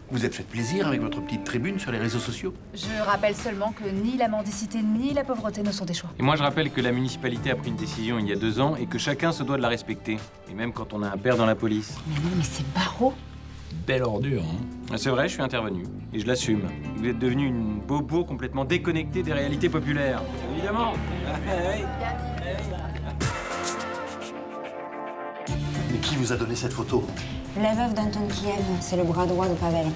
Vous êtes fait plaisir avec votre petite tribune sur les réseaux sociaux? Je rappelle seulement que ni la mendicité ni la pauvreté ne sont des choix. Et moi, je rappelle que la municipalité a pris une décision il y a 2 ans et que chacun se doit de la respecter. Et même quand on a un père dans la police. Mais non, mais c'est Barreau. Belle ordure, hein? C'est vrai, je suis intervenu. Et je l'assume. Vous êtes devenu une bobo complètement déconnectée des réalités populaires. Évidemment. Mais qui vous a donné cette photo? La veuve d'Anton Kiev, c'est le bras droit de Pavel.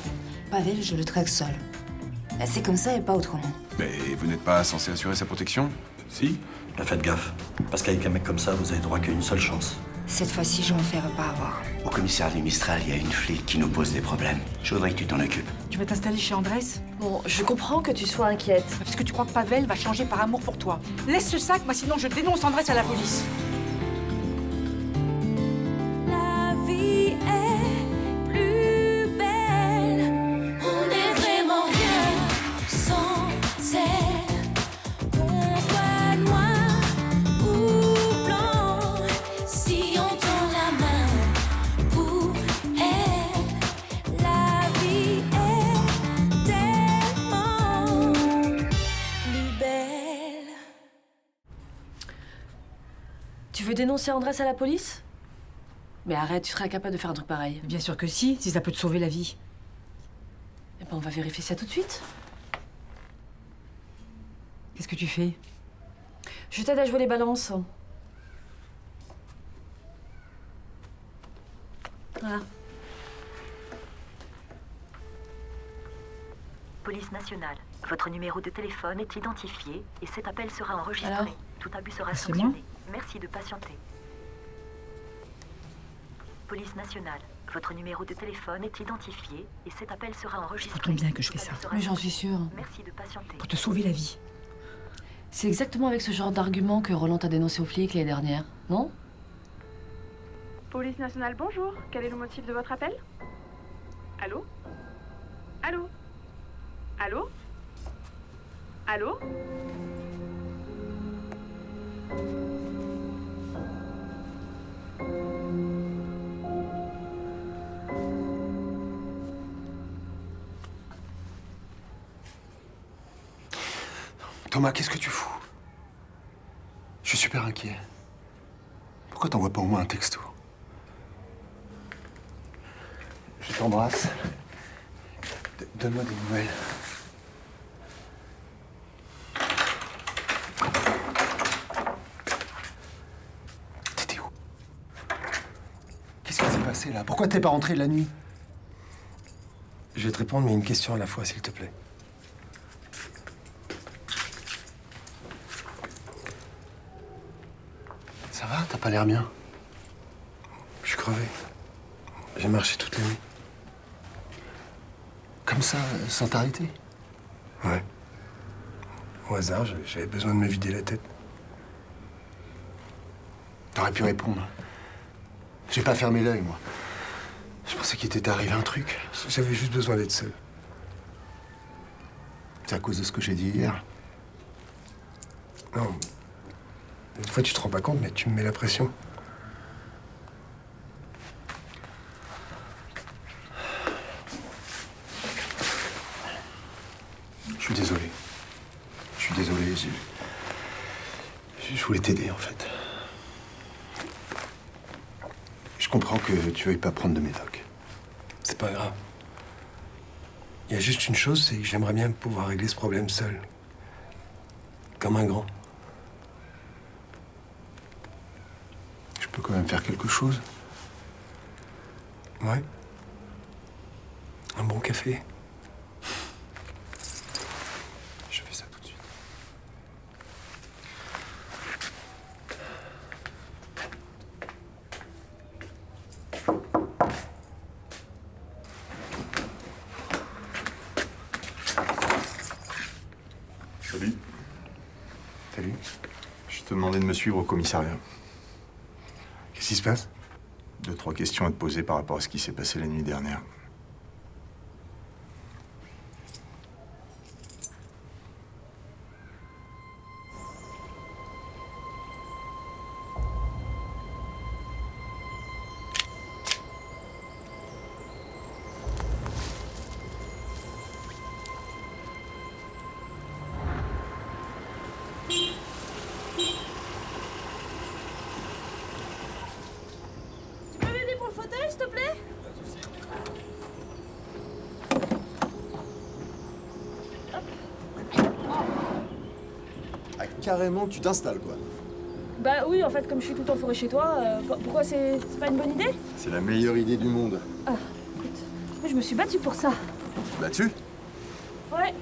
Pavel, je le traque seul. C'est comme ça et pas autrement. Mais vous n'êtes pas censé assurer sa protection? Si. Là, faites gaffe. Parce qu'avec un mec comme ça, vous avez droit qu'à une seule chance. Cette fois-ci, je me ferai pas avoir. Au commissariat du Mistral, il y a une flic qui nous pose des problèmes. Je voudrais que tu t'en occupes. Tu vas t'installer chez Andrés? Bon, je comprends que tu sois inquiète. Parce que tu crois que Pavel va changer par amour pour toi. Laisse ce sac, moi sinon je dénonce Andrés à la police. La vie est plus belle. On n'est vraiment rien sans elle. Qu'on soit noir ou blanc, si on tend la main pour elle, la vie est tellement plus belle. Tu veux dénoncer Andrés à la police? Mais arrête, tu serais incapable de faire un truc pareil. Bien sûr que si ça peut te sauver la vie. Eh ben, on va vérifier ça tout de suite. Qu'est-ce que tu fais? Je t'aide à jouer les balances. Voilà. Police nationale. Votre numéro de téléphone est identifié et cet appel sera enregistré. Alors Tout abus sera c'est moi sanctionné. Merci de patienter. Police nationale. Votre numéro de téléphone est identifié et cet appel sera enregistré. Ça tombe bien que je fais Tout ça. abus sera Mais j'en suis sûre. Merci de patienter. Pour te sauver la vie. C'est exactement avec ce genre d'argument que Roland t'a dénoncé aux flics l'année dernière, non? Police nationale, bonjour. Quel est le motif de votre appel? Allô? Allô? Allô? Allô? Thomas, qu'est-ce que tu fous? Je suis super inquiet. Pourquoi t'envoies pas au moins un texto? Je t'embrasse. Donne-moi des nouvelles. T'étais où? Qu'est-ce qui s'est passé là? Pourquoi t'es pas rentré de la nuit? Je vais te répondre, mais une question à la fois, s'il te plaît. Ça va? T'as pas l'air bien. Je suis crevé. J'ai marché toute la nuit. Comme ça, sans t'arrêter? Ouais. Au hasard, j'avais besoin de me vider la tête. T'aurais pu répondre. J'ai pas fermé l'œil, moi. Je pensais qu'il t'était arrivé un truc. J'avais juste besoin d'être seul. C'est à cause de ce que j'ai dit hier. Non. Une fois, tu te rends pas compte, mais tu me mets la pression. Je suis désolé. Je suis désolé. Je voulais t'aider, en fait. Je comprends que tu veuilles pas prendre de médoc. C'est pas grave. Il y a juste une chose, c'est que j'aimerais bien pouvoir régler ce problème seul. Comme un grand. Je peux quand même faire quelque chose. Ouais. Un bon café. Je fais ça tout de suite. Salut. Salut. Je te demandais de me suivre au commissariat. Qu'est-ce qui se passe? 2-3 questions à te poser par rapport à ce qui s'est passé la nuit dernière. carrément, tu t'installes, quoi. Bah oui, en fait, comme je suis tout le temps fourré chez toi, pourquoi c'est pas une bonne idée? C'est la meilleure idée du monde. Ah, écoute, moi je me suis battue pour ça. Battu? Ouais.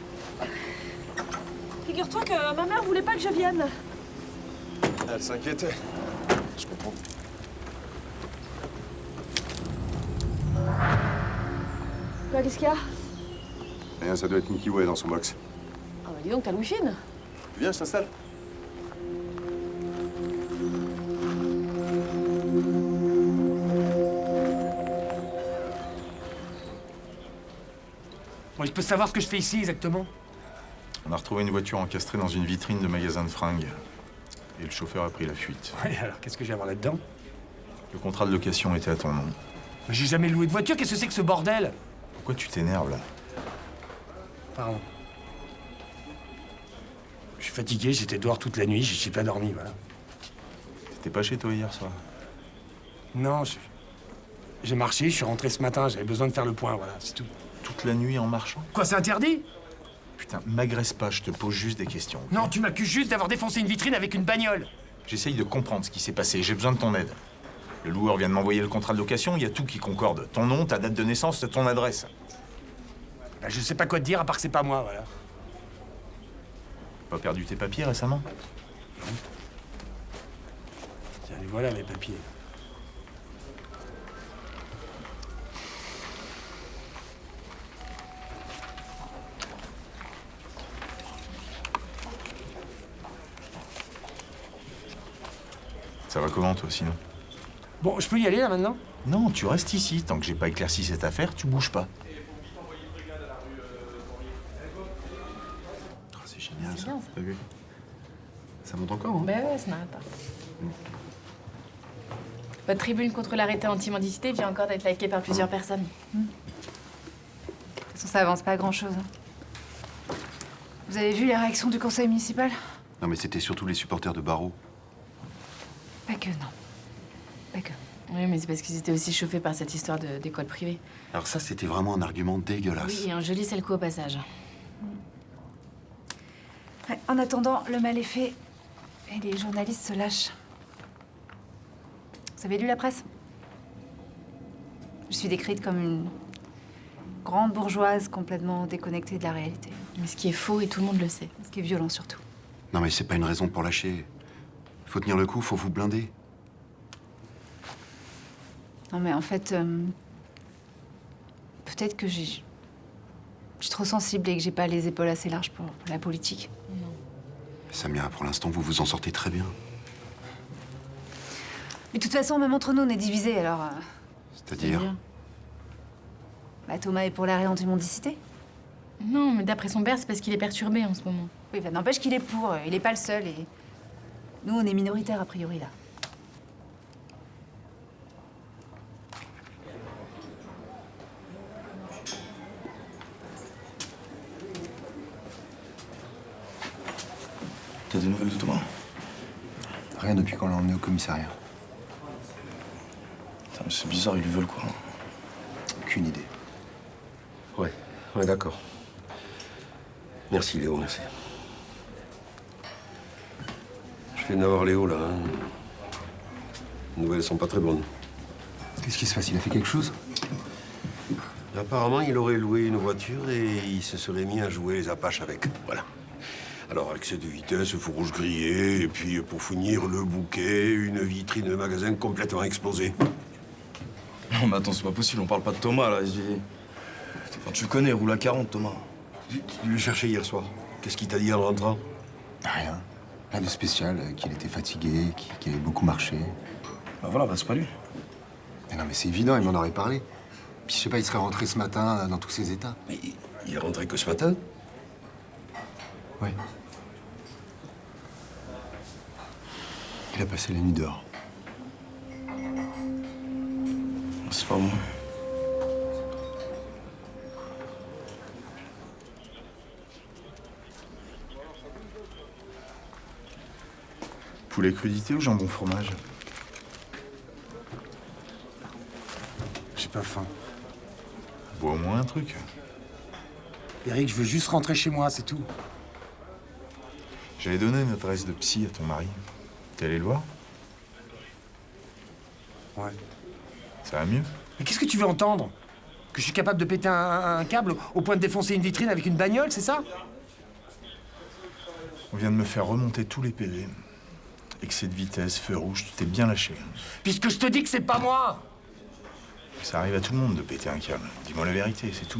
Figure-toi que ma mère voulait pas que je vienne. Elle s'inquiétait. Je comprends. Bah, qu'est-ce qu'il y a? Rien, ça doit être Mickey Way dans son box. Ah bah dis donc, t'as Louis Fine. Viens, je t'installe. Moi, je peux savoir ce que je fais ici exactement? On a retrouvé une voiture encastrée dans une vitrine de magasin de fringues. Et le chauffeur a pris la fuite. Ouais, alors qu'est-ce que j'ai à voir là-dedans? Le contrat de location était à ton nom. Mais j'ai jamais loué de voiture, qu'est-ce que c'est que ce bordel? Pourquoi tu t'énerves, là? Pardon. Je suis fatigué, j'étais dehors toute la nuit, j'ai pas dormi, voilà. T'étais pas chez toi hier soir? Non, j'ai marché, je suis rentré ce matin, j'avais besoin de faire le point, voilà, c'est tout. Toute la nuit en marchant? Quoi, c'est interdit? Putain, m'agresse pas, je te pose juste des questions. Okay? Non, tu m'accuses juste d'avoir défoncé une vitrine avec une bagnole. J'essaye de comprendre ce qui s'est passé, j'ai besoin de ton aide. Le loueur vient de m'envoyer le contrat de location, il y a tout qui concorde. Ton nom, ta date de naissance, ton adresse. Bah, je sais pas quoi te dire, à part que c'est pas moi, voilà. Pas perdu tes papiers récemment? Tiens, les voilà mes papiers. Ça va comment, toi, sinon? Bon, je peux y aller, là, maintenant? Non, tu restes ici. Tant que j'ai pas éclairci cette affaire, tu bouges pas. Oh, c'est génial, ça. bien, ça. T'as vu? Ça monte encore, hein? Bah ouais, ça n'arrête pas. Votre tribune contre l'arrêté anti-mendicité vient encore d'être likée par plusieurs personnes. De toute façon, ça avance pas à grand-chose. Vous avez vu les réactions du conseil municipal? Non, mais c'était surtout les supporters de Barreau. Pas que, non. Pas que. Oui, mais c'est parce qu'ils étaient aussi chauffés par cette histoire d'école privée. Alors ça, c'était vraiment un argument dégueulasse. Oui, et un joli sale coup au passage. Ouais, en attendant, le mal est fait et les journalistes se lâchent. Vous avez lu la presse? Je suis décrite comme une grande bourgeoise complètement déconnectée de la réalité. Mais ce qui est faux et tout le monde le sait. Ce qui est violent surtout. Non, mais c'est pas une raison pour lâcher. Faut tenir le coup, faut vous blinder. Non mais en fait, peut-être que je suis trop sensible et que j'ai pas les épaules assez larges pour la politique. Non. Samia, pour l'instant, vous vous en sortez très bien. Mais de toute façon, même entre nous, on est divisés, alors... C'est-à-dire? Bah, Thomas est pour l'arrêt anti-mendicité. Non, mais d'après son père, c'est parce qu'il est perturbé en ce moment. Oui, bah, n'empêche qu'il est pour. Il est pas le seul et... Nous, on est minoritaires, a priori, là. T'as des nouvelles de Thomas? Rien depuis qu'on l'a emmené au commissariat. Putain, mais c'est bizarre, ils lui veulent quoi? Aucune idée. Ouais, d'accord. Merci Léo, merci. Je viens d'avoir Léo là. Hein. Les nouvelles sont pas très bonnes. Qu'est-ce qui se passe? Il a fait quelque chose? Apparemment, il aurait loué une voiture et il se serait mis à jouer les Apaches avec. Voilà. Alors, excès de vitesse, feu rouge grillé, et puis pour finir, le bouquet, une vitrine de magasin complètement explosée. Non, mais attends, c'est pas possible, on parle pas de Thomas, là. Enfin, tu le connais, roule à 40, Thomas. Tu le cherchais hier soir. Qu'est-ce qu'il t'a dit en rentrant? Rien. Rien de spécial, qu'il était fatigué, qu'il avait beaucoup marché. Bah voilà, bah c'est pas lui. Mais non, mais c'est évident, il m'en aurait parlé. Puis je sais pas, il serait rentré ce matin dans tous ses états. Mais il est rentré que ce matin? Oui. Il a passé la nuit dehors. C'est pas bon. Poulet crudité ou jambon fromage? J'ai pas faim. Bois au moins un truc. Eric, je veux juste rentrer chez moi, c'est tout. J'avais donné une adresse de psy à ton mari. T'es allé le voir? Ouais. Ça va mieux? Mais qu'est-ce que tu veux entendre? Que je suis capable de péter un câble au point de défoncer une vitrine avec une bagnole, c'est ça? On vient de me faire remonter tous les PV. Excès de vitesse, feu rouge, tu t'es bien lâché. Puisque je te dis que c'est pas moi! Ça arrive à tout le monde de péter un câble. Dis-moi la vérité, c'est tout.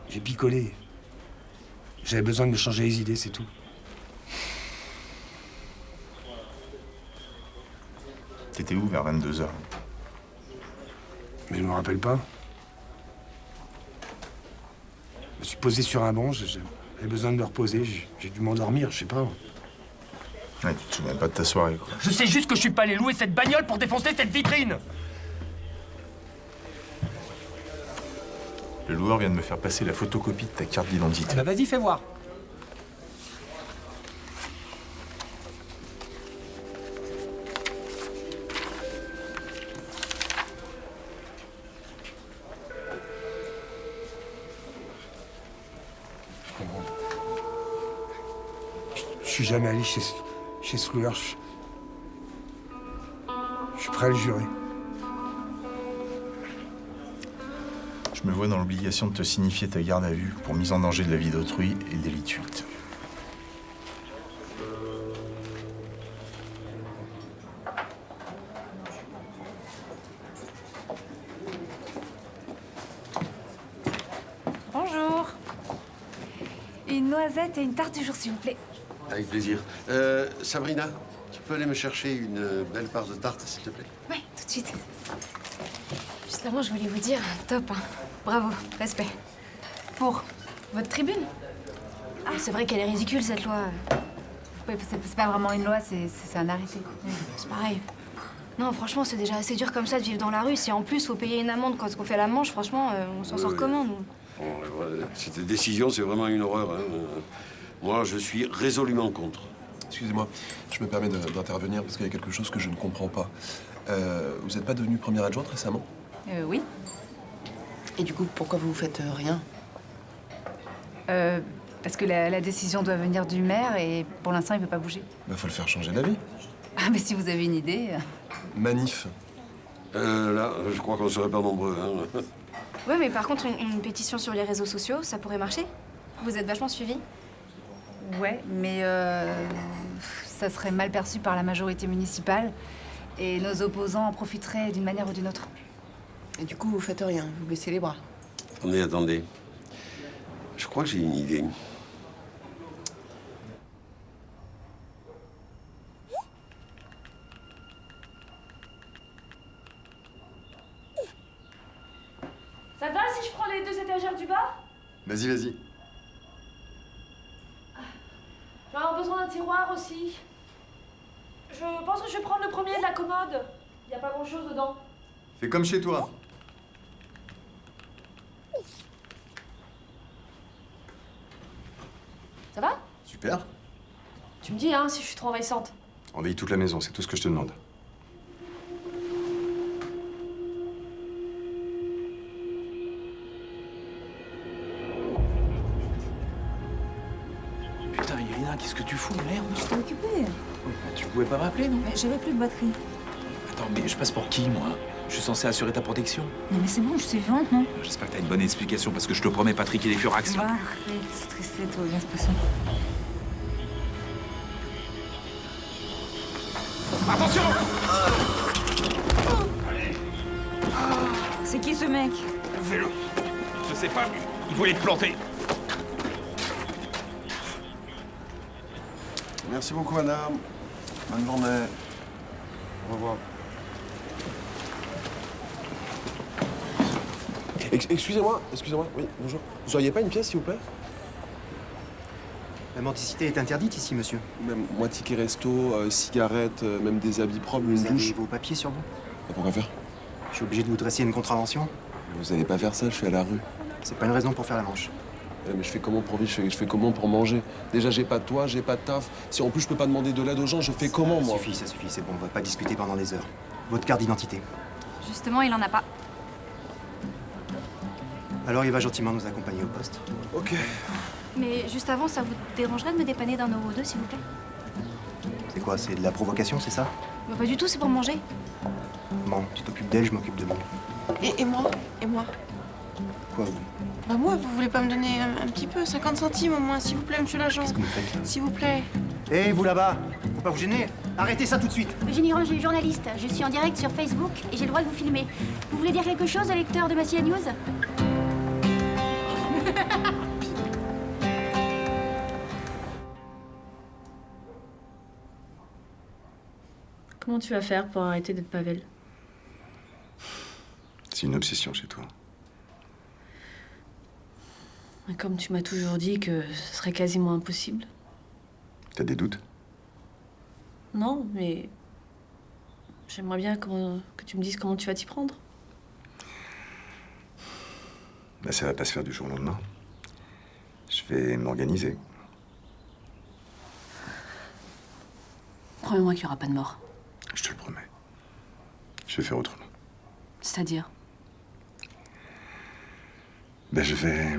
J'ai picolé. J'avais besoin de me changer les idées, c'est tout. T'étais où vers 22h? Mais je me rappelle pas. Je me suis posé sur un banc, j'avais besoin de me reposer, j'ai dû m'endormir, je sais pas. Ouais, tu te souviens pas de ta soirée, quoi. Je sais juste que je suis pas allé louer cette bagnole pour défoncer cette vitrine! Le loueur vient de me faire passer la photocopie de ta carte d'identité. Bah vas-y, fais voir. Je suis jamais allé chez ce loueur. Je suis prêt à le jurer. Je me vois dans l'obligation de te signifier ta garde à vue pour mise en danger de la vie d'autrui et délit de fuite. Bonjour. Une noisette et une tarte du jour, s'il vous plaît. Avec plaisir. Sabrina, tu peux aller me chercher une belle part de tarte, s'il te plaît? Oui, tout de suite. Justement, je voulais vous dire, top, hein. Bravo, respect. Pour votre tribune. Ah, c'est vrai qu'elle est ridicule, cette loi. Oui, c'est pas vraiment une loi, c'est un arrêté. C'est pareil. Non, franchement, c'est déjà assez dur comme ça de vivre dans la rue. Si en plus, faut payer une amende quand on fait la manche, franchement, on s'en sort comment, nous? Bon, cette décision, c'est vraiment une horreur. Hein. Moi, je suis résolument contre. Excusez-moi, je me permets d'intervenir parce qu'il y a quelque chose que je ne comprends pas. Vous n'êtes pas devenue première adjointe récemment? Oui. Et du coup, pourquoi vous faites rien? Parce que la décision doit venir du maire et pour l'instant, il ne peut pas bouger. Bah, faut le faire changer d'avis. Ah, mais si vous avez une idée... Manif. Là, je crois qu'on serait pas nombreux. Hein. Ouais, mais par contre, une pétition sur les réseaux sociaux, ça pourrait marcher? Vous êtes vachement suivis? Ouais, mais ça serait mal perçu par la majorité municipale et nos opposants en profiteraient d'une manière ou d'une autre. Et du coup, vous faites rien, vous baissez les bras. Attendez. Je crois que j'ai une idée. Ça va si je prends les 2 étagères du bas? Vas-y, vas-y. Je vais avoir besoin d'un tiroir aussi. Je pense que je vais prendre le premier de la commode. Il n'y a pas grand-chose dedans. Fais comme chez toi. Ça va? Super. Tu me dis, hein, si je suis trop envahissante. Envahis toute la maison, c'est tout ce que je te demande. Putain, Irina, qu'est-ce que tu fous, merde? J'étais occupée. Tu pouvais pas m'appeler, non? Mais j'avais plus de batterie. Attends, mais je passe pour qui, moi? Je suis censé assurer ta protection. Non mais c'est bon, je suis vivante, non? J'espère que t'as une bonne explication, parce que je te promets, Patrick, il est furax. Va, arrête, stressé, tout va bien se passer. Attention! C'est qui ce mec? Fais-le. Je sais pas, il voulait te planter. Merci beaucoup, madame. Bonne journée. Au revoir. Excusez-moi, oui, bonjour. Vous auriez pas une pièce, s'il vous plaît? La mendicité est interdite ici, monsieur. Même moi, ticket resto, cigarettes, même des habits propres, une Vous douche. avez vos papiers sur vous? Pourquoi faire? Je suis obligé de vous dresser une contravention. Vous allez pas faire ça, je suis à la rue. C'est pas une raison pour faire la manche. Mais je fais comment pour vivre? Je fais comment pour manger? Déjà, j'ai pas de toit, j'ai pas de taf. Si en plus je peux pas demander de l'aide aux gens, je fais comment, moi? Ça suffit, c'est bon, on va pas discuter pendant des heures. Votre carte d'identité. Justement, il en a pas. Alors il va gentiment nous accompagner au poste. Ok. Mais juste avant, ça vous dérangerait de me dépanner d'un euro ou deux, s'il vous plaît? C'est quoi, c'est de la provocation, c'est ça? Bah, pas du tout, c'est pour manger. Bon, tu t'occupes d'elle, je m'occupe de moi. Et moi? Et moi? Quoi, vous? Bah moi, vous voulez pas me donner un petit peu, 50 centimes au moins, s'il vous plaît, monsieur l'agent? Qu'est-ce que vous faites là? S'il vous plaît. Hé, vous là-bas! Faut pas vous gêner! Arrêtez ça tout de suite! Eugénie Range, journaliste. Je suis en direct sur Facebook et j'ai le droit de vous filmer. Vous voulez dire quelque chose, lecteur de Massilia News? Comment tu vas faire pour arrêter d'être Pavel? C'est une obsession chez toi. Comme tu m'as toujours dit que ce serait quasiment impossible. T'as des doutes? Non, mais j'aimerais bien que tu me dises comment tu vas t'y prendre. Bah, ça va pas se faire du jour au lendemain. Je vais m'organiser. Promets-moi qu'il n'y aura pas de mort. Je te le promets. Je vais faire autrement. C'est-à-dire? Ben, je vais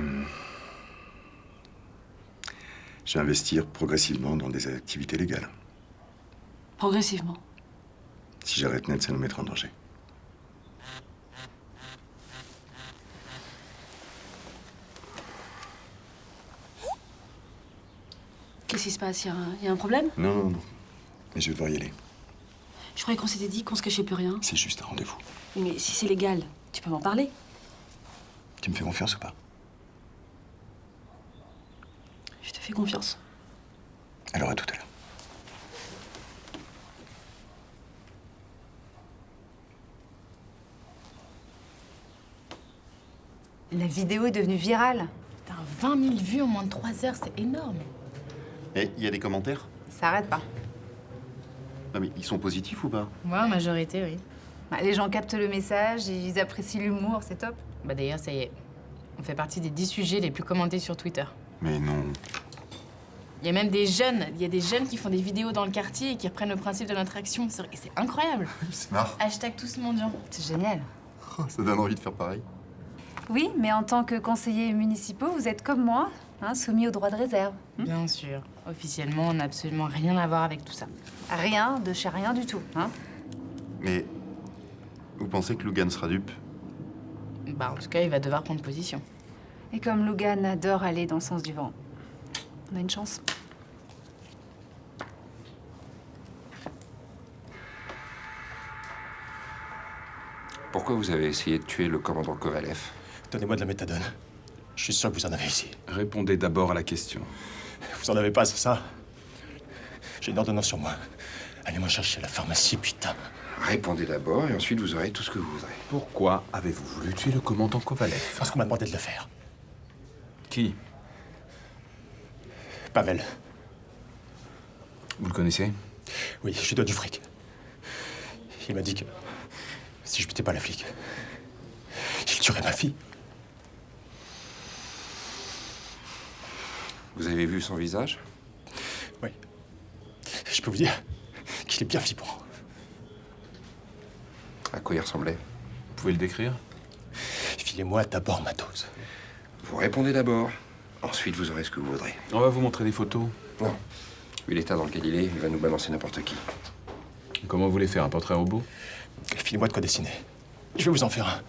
investir progressivement dans des activités légales. Progressivement. Si j'arrête net, ça nous mettra en danger. Qu'est-ce qui se passe? Il y a un problème? Non, non, non. Mais je vais devoir y aller. Je croyais qu'on s'était dit qu'on se cachait plus rien. C'est juste un rendez-vous. Mais si c'est légal, tu peux m'en parler. Tu me fais confiance ou pas? Je te fais confiance. Alors à tout à l'heure. La vidéo est devenue virale. Putain, 20 000 vues en moins de 3 heures, c'est énorme. Et il y a des commentaires? Ça arrête pas. Non mais ils sont positifs ou pas? Ouais, en majorité, oui. Bah, les gens captent le message, ils apprécient l'humour, c'est top. Bah d'ailleurs, ça y est. On fait partie des 10 sujets les plus commentés sur Twitter. Mais non. Il y a même des jeunes, qui font des vidéos dans le quartier et qui reprennent le principe de l'interaction. C'est incroyable. C'est marrant. Hashtag tous mendiants. C'est génial. Ça donne envie de faire pareil. Oui, mais en tant que conseillers municipaux, vous êtes comme moi, hein, soumis au droit de réserve. Bien sûr. Officiellement, on n'a absolument rien à voir avec tout ça. Rien de chez rien du tout, hein. Mais vous pensez que Lougan sera dupe? Bah, en tout cas, il va devoir prendre position. Et comme Lougan adore aller dans le sens du vent, on a une chance. Pourquoi vous avez essayé de tuer le commandant Kovalev? Donnez-moi de la méthadone. Je suis sûr que vous en avez ici. Répondez d'abord à la question. Vous en avez pas, c'est ça? J'ai une ordonnance sur moi. Allez-moi chercher à la pharmacie, putain. Répondez d'abord et ensuite vous aurez tout ce que vous voudrez. Pourquoi avez-vous voulu tuer le commandant Kovalev? Parce qu'on m'a demandé de le faire. Qui? Pavel. Vous le connaissez? Oui, je lui dois du fric. Il m'a dit que si je butais pas la flic, il tuerait ma fille. Vous avez vu son visage? Oui. Je peux vous dire qu'il est bien vibrant. À quoi il ressemblait? Vous pouvez le décrire? Filez-moi d'abord ma dose. Vous répondez d'abord. Ensuite, vous aurez ce que vous voudrez. On va vous montrer des photos. Non. Vu l'état dans lequel il va nous balancer n'importe qui. Comment vous voulez faire? Un portrait robot? Filez-moi de quoi dessiner. Je vais vous en faire un.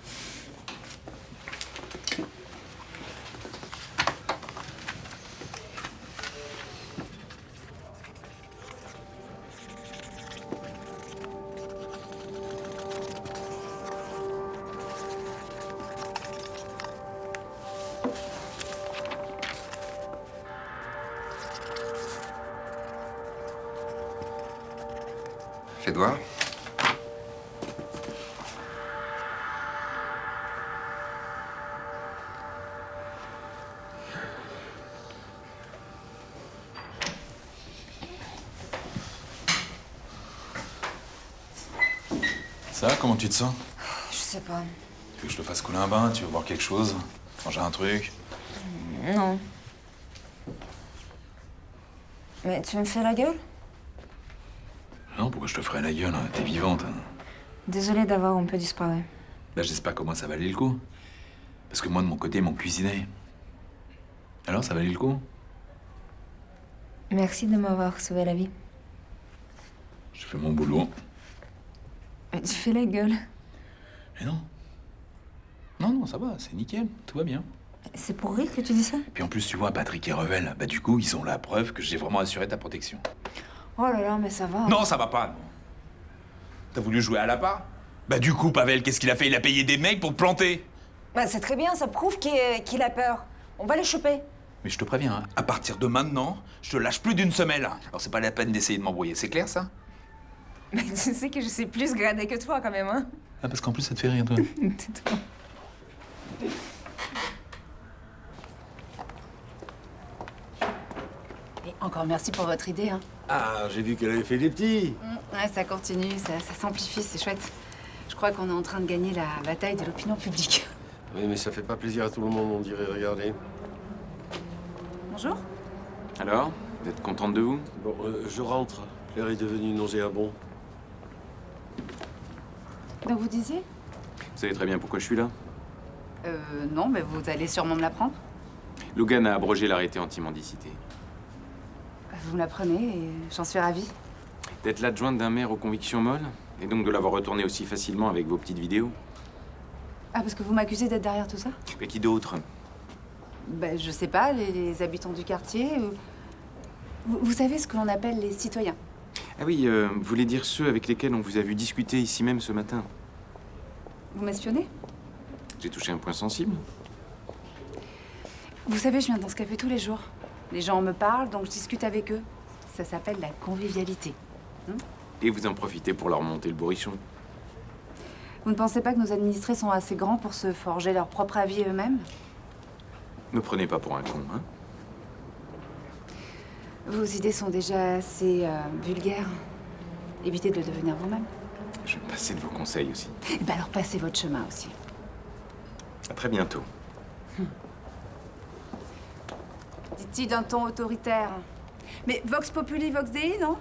Faites voir. Ça va, comment tu te sens? Je sais pas. Tu veux que je te fasse couler un bain? Tu veux boire quelque chose? Manger un truc? Non. Mais tu me fais la gueule? Non, pourquoi je te ferais la gueule? Hein? T'es vivante. Hein? Désolée d'avoir un peu disparu. Là, je sais pas comment ça valait le coup. Parce que moi, de mon côté, ils m'ont cuisiné. Alors, ça valait le coup? Merci de m'avoir sauvé la vie. Je fais mon boulot. Tu fais la gueule. Mais non. Non, ça va, c'est nickel, tout va bien. C'est pour rire que tu dis ça? Puis en plus, tu vois, Patrick et Revel, bah du coup, ils ont la preuve que j'ai vraiment assuré ta protection. Oh là là, mais ça va. Non, ça va pas, non. T'as voulu jouer à la part? Bah du coup, Pavel, qu'est-ce qu'il a fait? Il a payé des mecs pour te planter. Bah, c'est très bien, ça prouve qu'il a peur. On va le choper. Mais je te préviens, hein, à partir de maintenant, je te lâche plus d'une semelle. Alors c'est pas la peine d'essayer de m'embrouiller, c'est clair ça? Mais tu sais que je suis plus gradée que toi quand même, hein? Ah, parce qu'en plus ça te fait rire, toi. Tais-toi. Et encore merci pour votre idée, hein. Ah, j'ai vu qu'elle avait fait des petits. Ouais, ça continue, ça s'amplifie, c'est chouette. Je crois qu'on est en train de gagner la bataille de l'opinion publique. Oui, mais ça fait pas plaisir à tout le monde, on dirait, regardez. Bonjour. Alors, vous êtes contente de vous? Bon, je rentre. L'air est devenu nauséabond. Donc vous disiez? Vous savez très bien pourquoi je suis là. Non, mais vous allez sûrement me l'apprendre. Logan a abrogé l'arrêté anti-mendicité. Vous me l'apprenez et j'en suis ravie. D'être l'adjointe d'un maire aux convictions molles, et donc de l'avoir retourné aussi facilement avec vos petites vidéos. Ah, parce que vous m'accusez d'être derrière tout ça? Mais qui d'autre? Ben, je sais pas, les habitants du quartier. Vous savez ce que l'on appelle les citoyens? Ah oui, vous voulez dire ceux avec lesquels on vous a vu discuter ici même ce matin. Vous m'espionnez? J'ai touché un point sensible. Vous savez, je viens dans ce café tous les jours. Les gens me parlent, donc je discute avec eux. Ça s'appelle la convivialité. Et vous en profitez pour leur monter le bourrichon. Vous ne pensez pas que nos administrés sont assez grands pour se forger leur propre avis eux-mêmes? Me prenez pas pour un con, hein? Vos idées sont déjà assez vulgaires. Évitez de le devenir vous-même. Je vais me passer de vos conseils aussi. Eh ben alors passez votre chemin aussi. À très bientôt. Dit-il d'un ton autoritaire. Mais Vox Populi, Vox Dei, non?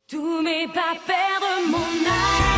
Tout mais pas perdre mon âme.